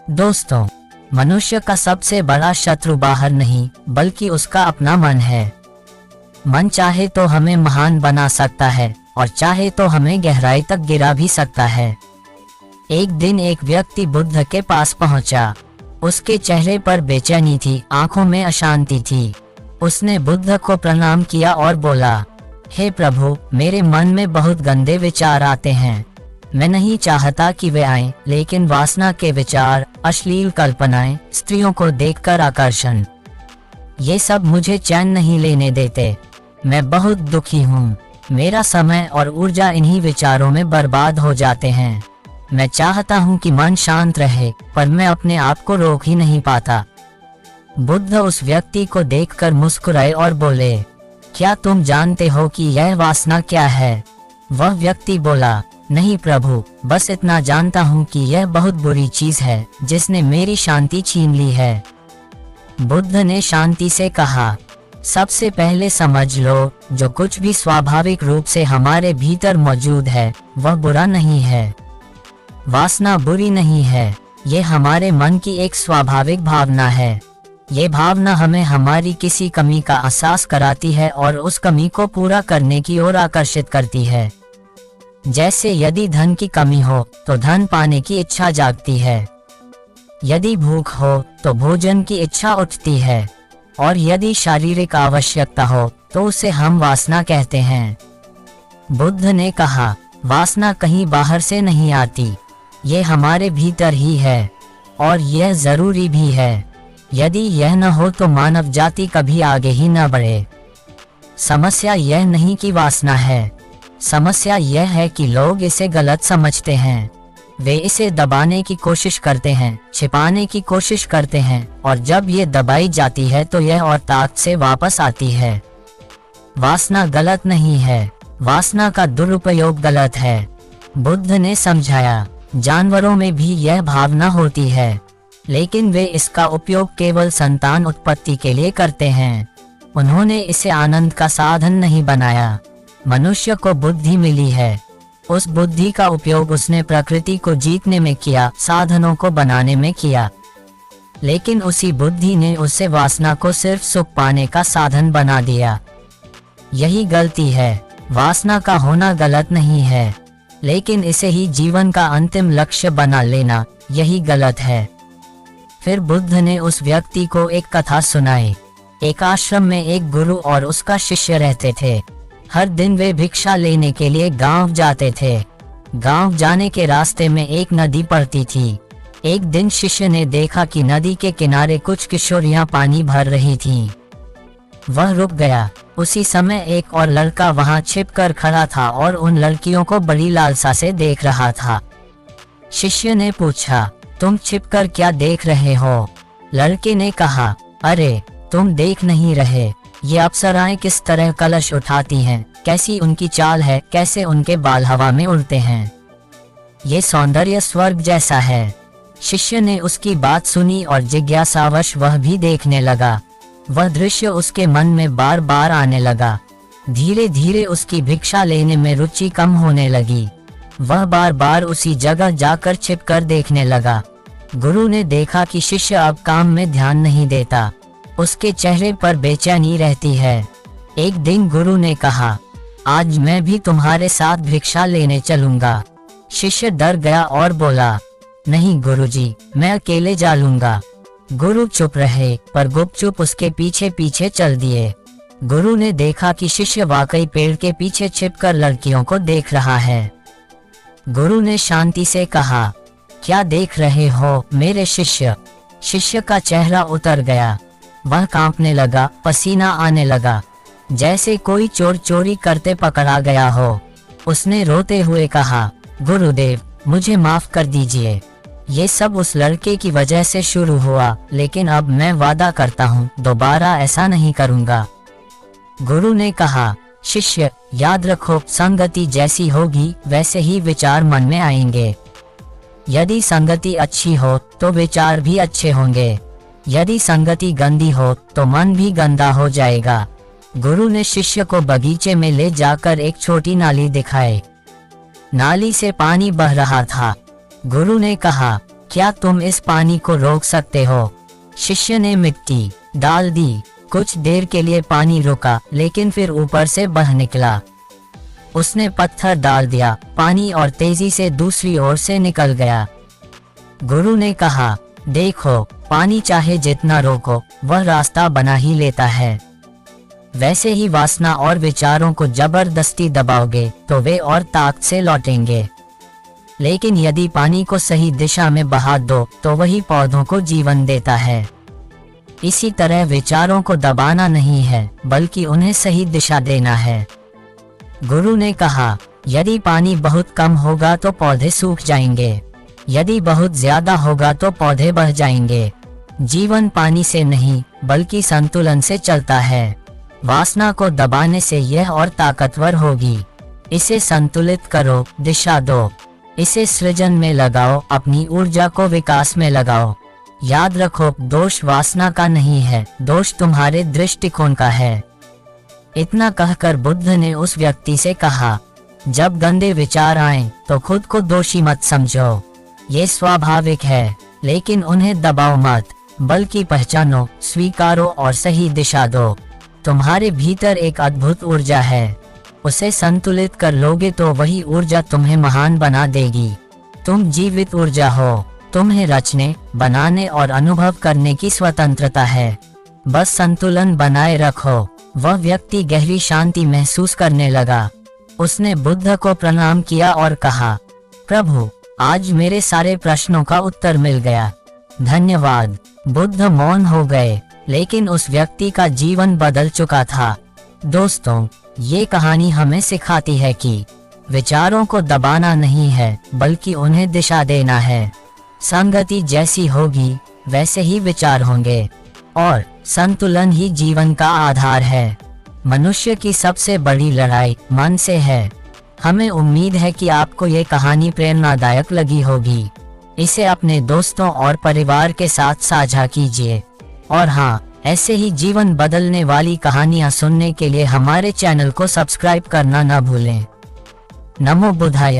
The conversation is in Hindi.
दोस्तों, मनुष्य का सबसे बड़ा शत्रु बाहर नहीं बल्कि उसका अपना मन है। मन चाहे तो हमें महान बना सकता है और चाहे तो हमें गहराई तक गिरा भी सकता है। एक दिन एक व्यक्ति बुद्ध के पास पहुंचा। उसके चेहरे पर बेचैनी थी, आंखों में अशांति थी। उसने बुद्ध को प्रणाम किया और बोला, हे प्रभु, मेरे मन में बहुत गंदे विचार आते हैं। मैं नहीं चाहता कि वे आएं, लेकिन वासना के विचार, अश्लील कल्पनाएं, स्त्रियों को देखकर आकर्षण, ये सब मुझे चैन नहीं लेने देते। मैं बहुत दुखी हूँ। मेरा समय और ऊर्जा इन्हीं विचारों में बर्बाद हो जाते हैं। मैं चाहता हूँ कि मन शांत रहे, पर मैं अपने आप को रोक ही नहीं पाता। बुद्ध उस व्यक्ति को देखकर मुस्कुराए और बोले, क्या तुम जानते हो कि यह वासना क्या है? वह व्यक्ति बोला, नहीं प्रभु, बस इतना जानता हूँ कि यह बहुत बुरी चीज है जिसने मेरी शांति छीन ली है। बुद्ध ने शांति से कहा, सबसे पहले समझ लो, जो कुछ भी स्वाभाविक रूप से हमारे भीतर मौजूद है वह बुरा नहीं है। वासना बुरी नहीं है, ये हमारे मन की एक स्वाभाविक भावना है। ये भावना हमें हमारी किसी कमी का एहसास कराती है और उस कमी को पूरा करने की ओर आकर्षित करती है। जैसे यदि धन की कमी हो तो धन पाने की इच्छा जागती है, यदि भूख हो तो भोजन की इच्छा उठती है, और यदि शारीरिक आवश्यकता हो तो उसे हम वासना कहते हैं। बुद्ध ने कहा, वासना कहीं बाहर से नहीं आती, ये हमारे भीतर ही है, और यह जरूरी भी है। यदि यह न हो तो मानव जाति कभी आगे ही न बढ़े। समस्या यह नहीं कि वासना है, समस्या यह है कि लोग इसे गलत समझते हैं। वे इसे दबाने की कोशिश करते हैं, छिपाने की कोशिश करते हैं, और जब ये दबाई जाती है तो यह और ताकत से वापस आती है। वासना गलत नहीं है, वासना का दुरुपयोग गलत है। बुद्ध ने समझाया, जानवरों में भी यह भावना होती है, लेकिन वे इसका उपयोग केवल संतान उत्पत्ति के लिए करते हैं। उन्होंने इसे आनंद का साधन नहीं बनाया। मनुष्य को बुद्धि मिली है, उस बुद्धि का उपयोग उसने प्रकृति को जीतने में किया, साधनों को बनाने में किया। लेकिन उसी बुद्धि ने उसे वासना को सिर्फ सुख पाने का साधन बना दिया। यही गलती है। वासना का होना गलत नहीं है, लेकिन इसे ही जीवन का अंतिम लक्ष्य बना लेना, यही गलत है। फिर बुद्ध ने उस व्यक्ति को एक कथा सुनाई। एक आश्रम में एक गुरु और उसका शिष्य रहते थे। हर दिन वे भिक्षा लेने के लिए गांव जाते थे। गांव जाने के रास्ते में एक नदी पड़ती थी। एक दिन शिष्य ने देखा कि नदी के किनारे कुछ किशोरियां पानी भर रही थीं। वह रुक गया। उसी समय एक और लड़का वहां छिपकर खड़ा था और उन लड़कियों को बड़ी लालसा से देख रहा था। शिष्य ने पूछा, तुम छिपकर क्या देख रहे हो? लड़के ने कहा, अरे तुम देख नहीं रहे, ये अप्सराएं किस तरह कलश उठाती हैं, कैसी उनकी चाल है, कैसे उनके बाल हवा में उड़ते हैं। ये सौंदर्य स्वर्ग जैसा है। शिष्य ने उसकी बात सुनी और जिज्ञासावश वह भी देखने लगा। वह दृश्य उसके मन में बार बार आने लगा। धीरे धीरे उसकी भिक्षा लेने में रुचि कम होने लगी। वह बार बार उसी जगह जाकर छिपकर देखने लगा। गुरु ने देखा कि शिष्य अब काम में ध्यान नहीं देता, उसके चेहरे पर बेचैनी रहती है। एक दिन गुरु ने कहा, आज मैं भी तुम्हारे साथ भिक्षा लेने चलूंगा। शिष्य डर गया और बोला, नहीं गुरुजी, मैं अकेले जा लूंगा। गुरु चुप रहे, पर गुपचुप उसके पीछे पीछे चल दिए। गुरु ने देखा कि शिष्य वाकई पेड़ के पीछे छिपकर लड़कियों को देख रहा है। गुरु ने शांति से कहा, क्या देख रहे हो मेरे शिष्य? शिष्य का चेहरा उतर गया। वह कांपने लगा, पसीना आने लगा, जैसे कोई चोर चोरी करते पकड़ा गया हो। उसने रोते हुए कहा, गुरुदेव, मुझे माफ कर दीजिए। ये सब उस लड़के की वजह से शुरू हुआ, लेकिन अब मैं वादा करता हूँ दोबारा ऐसा नहीं करूँगा। गुरु ने कहा, शिष्य, याद रखो, संगति जैसी होगी वैसे ही विचार मन में आएंगे। यदि संगति अच्छी हो तो विचार भी अच्छे होंगे, यदि संगति गंदी हो तो मन भी गंदा हो जाएगा। गुरु ने शिष्य को बगीचे में ले जाकर एक छोटी नाली दिखाई। नाली से पानी बह रहा था। गुरु ने कहा, क्या तुम इस पानी को रोक सकते हो? शिष्य ने मिट्टी डाल दी। कुछ देर के लिए पानी रुका, लेकिन फिर ऊपर से बह निकला। उसने पत्थर डाल दिया, पानी और तेजी से दूसरी ओर से निकल गया। गुरु ने कहा, देखो, पानी चाहे जितना रोको, वह रास्ता बना ही लेता है। वैसे ही वासना और विचारों को जबरदस्ती दबाओगे तो वे और ताकत से लौटेंगे। लेकिन यदि पानी को सही दिशा में बहा दो तो वही पौधों को जीवन देता है। इसी तरह विचारों को दबाना नहीं है, बल्कि उन्हें सही दिशा देना है। गुरु ने कहा, यदि पानी बहुत कम होगा तो पौधे सूख जाएंगे, यदि बहुत ज्यादा होगा तो पौधे बह जाएंगे। जीवन पानी से नहीं, बल्कि संतुलन से चलता है। वासना को दबाने से यह और ताकतवर होगी। इसे संतुलित करो, दिशा दो। इसे सृजन में लगाओ, अपनी ऊर्जा को विकास में लगाओ। याद रखो, दोष वासना का नहीं है, दोष तुम्हारे दृष्टिकोण का है। इतना कहकर बुद्ध ने उस व्यक्ति से कहा, जब गंदे विचार आएं तो खुद को दोषी मत समझो। ये स्वाभाविक है, लेकिन उन्हें दबाओ मत, बल्कि पहचानो, स्वीकारो और सही दिशा दो। तुम्हारे भीतर एक अद्भुत ऊर्जा है। उसे संतुलित कर लोगे तो वही ऊर्जा तुम्हें महान बना देगी। तुम जीवित ऊर्जा हो। तुम्हें रचने, बनाने और अनुभव करने की स्वतंत्रता है। बस संतुलन बनाए रखो। वह व्यक्ति गहरी शांति महसूस करने लगा। उसने बुद्ध को प्रणाम किया और कहा, प्रभु, आज मेरे सारे प्रश्नों का उत्तर मिल गया। धन्यवाद। बुद्ध मौन हो गए, लेकिन उस व्यक्ति का जीवन बदल चुका था। दोस्तों, ये कहानी हमें सिखाती है कि विचारों को दबाना नहीं है, बल्कि उन्हें दिशा देना है। संगति जैसी होगी, वैसे ही विचार होंगे, और संतुलन ही जीवन का आधार है। मनुष्य की सबसे बड़ी लड़ाई मन से है। हमें उम्मीद है कि आपको ये कहानी प्रेरणादायक लगी होगी। इसे अपने दोस्तों और परिवार के साथ साझा कीजिए। और हाँ, ऐसे ही जीवन बदलने वाली कहानियाँ सुनने के लिए हमारे चैनल को सब्सक्राइब करना न भूलें। नमो बुद्धाय।